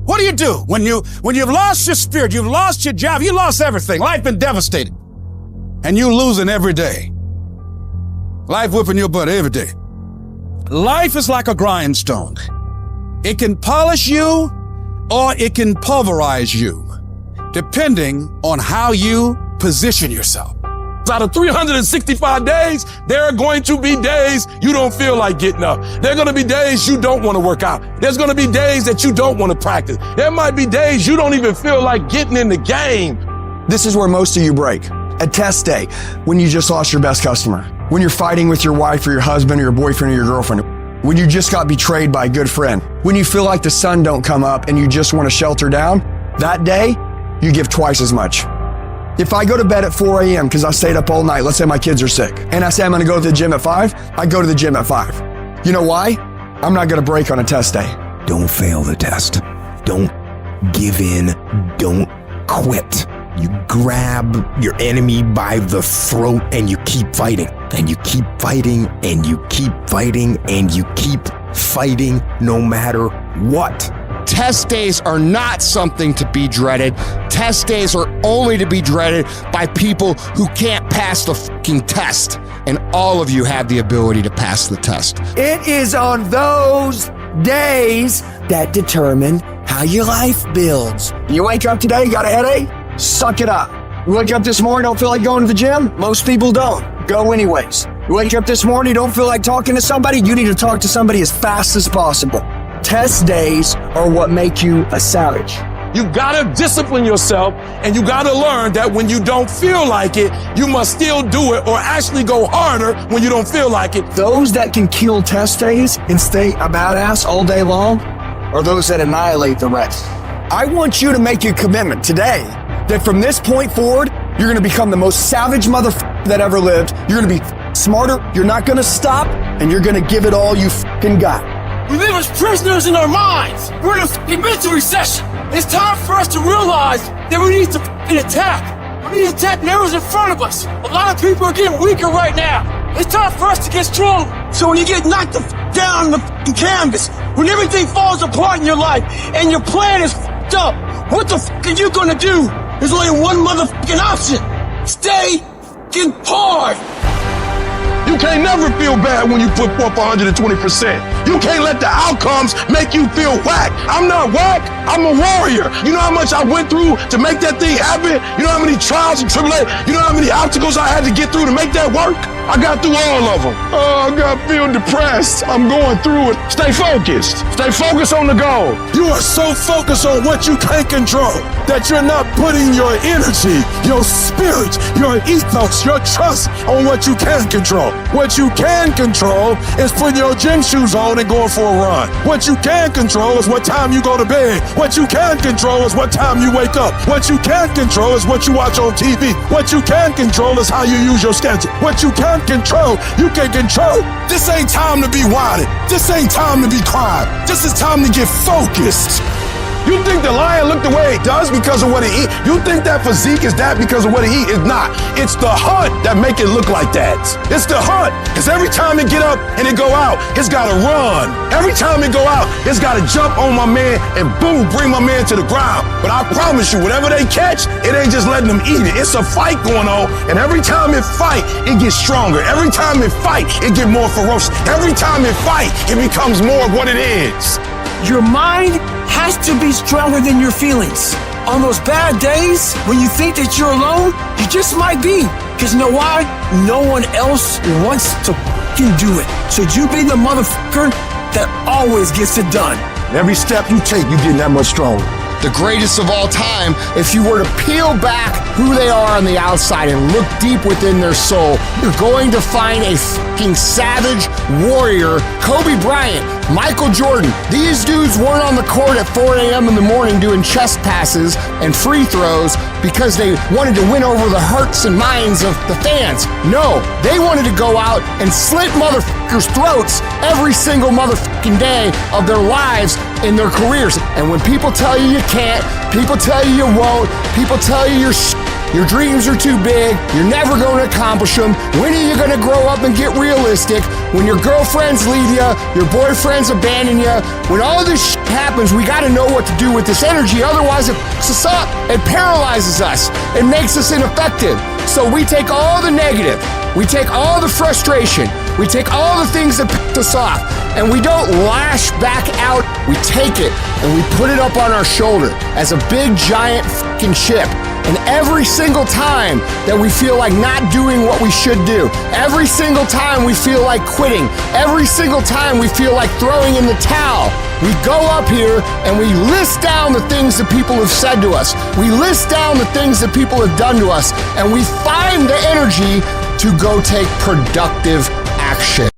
What do? When you've lost your spirit, you've lost your job, you lost everything, life been devastated, and you losing every day. Life whipping your butt every day. Life is like a grindstone. It can polish you or it can pulverize you, depending on how you position yourself. Out of 365 days, there are going to be days you don't feel like getting up. There are going to be days you don't want to work out. There's going to be days that you don't want to practice. There might be days you don't even feel like getting in the game. This is where most of you break. A test day, when you just lost your best customer, when you're fighting with your wife or your husband or your boyfriend or your girlfriend, when you just got betrayed by a good friend, when you feel like the sun don't come up and you just want to shelter down, that day, you give twice as much. If I go to bed at 4 a.m. because I stayed up all night, let's say my kids are sick, and I say I'm going to go to the gym at 5, I go to the gym at 5. You know why? I'm not going to break on a test day. Don't fail the test. Don't give in. Don't quit. You grab your enemy by the throat and you keep fighting. And you keep fighting and you keep fighting and you keep fighting no matter what. Test days are not something to be dreaded. Test days are only to be dreaded by people who can't pass the fucking test. And all of you have the ability to pass the test. It is on those days that determine how your life builds. You wake up today, you got a headache? Suck it up. You wake up this morning, don't feel like going to the gym? Most people don't. Go anyways. You wake up this morning, don't feel like talking to somebody? You need to talk to somebody as fast as possible. Test days are what make you a savage. You gotta discipline yourself, and you gotta learn that when you don't feel like it, you must still do it or actually go harder when you don't feel like it. Those that can kill test days and stay a badass all day long are those that annihilate the rest. I want you to make a commitment today that from this point forward, you're gonna become the most savage motherfucker that ever lived. You're gonna be smarter, you're not gonna stop, and you're gonna give it all you fucking got. We live as prisoners in our minds. We're in a fucking mental recession. It's time for us to realize that we need to fucking attack. We need to attack whatever's in front of us. A lot of people are getting weaker right now. It's time for us to get stronger. So when you get knocked the down on the fucking canvas, when everything falls apart in your life and your plan is fucked up, what the fuck are you gonna do? There's only one motherfucking option. Stay fucking hard. You can't never feel bad when you put forth 120%. You can't let the outcomes make you feel whack. I'm not whack, I'm a warrior. You know how much I went through to make that thing happen? You know how many trials and tribulations, you know how many obstacles I had to get through to make that work? I got through all of them. Oh, I feel depressed. I'm going through it. Stay focused. Stay focused on the goal. You are so focused on what you can't control that you're not putting your energy, your spirit, your ethos, your trust on what you can control. What you can control is putting your gym shoes on and going for a run. What you can control is what time you go to bed. What you can control is what time you wake up. What you can control is what you watch on TV. What you can control is how you use your schedule. What you can control, you can control. This ain't time to be whining. This ain't time to be crying. This is time to get focused. You think the lion look the way he does because of what he eat? You think that physique is that because of what he eat? It's not. It's the hunt that make it look like that. It's the hunt. Because every time it get up and it go out, it's got to run. Every time it go out, it's got to jump on my man and boom, bring my man to the ground. But I promise you, whatever they catch, it ain't just letting them eat it. It's a fight going on. And every time it fight, it gets stronger. Every time it fight, it get more ferocious. Every time it fight, it becomes more of what it is. Your mind has to be stronger than your feelings. On those bad days, when you think that you're alone, you just might be. Because you know why? No one else wants to fucking do it. So you be the motherfucker that always gets it done. Every step you take, you get that much stronger. The greatest of all time, if you were to peel back who they are on the outside and look deep within their soul, you're going to find a fucking savage warrior. Kobe Bryant, Michael Jordan, these dudes weren't on the court at 4 a.m. in the morning doing chest passes and free throws because they wanted to win over the hearts and minds of the fans. No, they wanted to go out and slit motherfuckers' throats every single motherfucking day of their lives in their careers. And when people tell you you can't, people tell you you won't, people tell you you're Your dreams are too big. You're never going to accomplish them. When are you going to grow up and get realistic? When your girlfriends leave you, your boyfriends abandon you, when all this shit happens, we got to know what to do with this energy. Otherwise, it fucks us up. It paralyzes us. It makes us ineffective. So we take all the negative. We take all the frustration. We take all the things that piss us off, and we don't lash back out. We take it and we put it up on our shoulder as a big giant fucking chip. And every single time that we feel like not doing what we should do, every single time we feel like quitting, every single time we feel like throwing in the towel, we go up here and we list down the things that people have said to us. We list down the things that people have done to us, and we find the energy to go take productive action.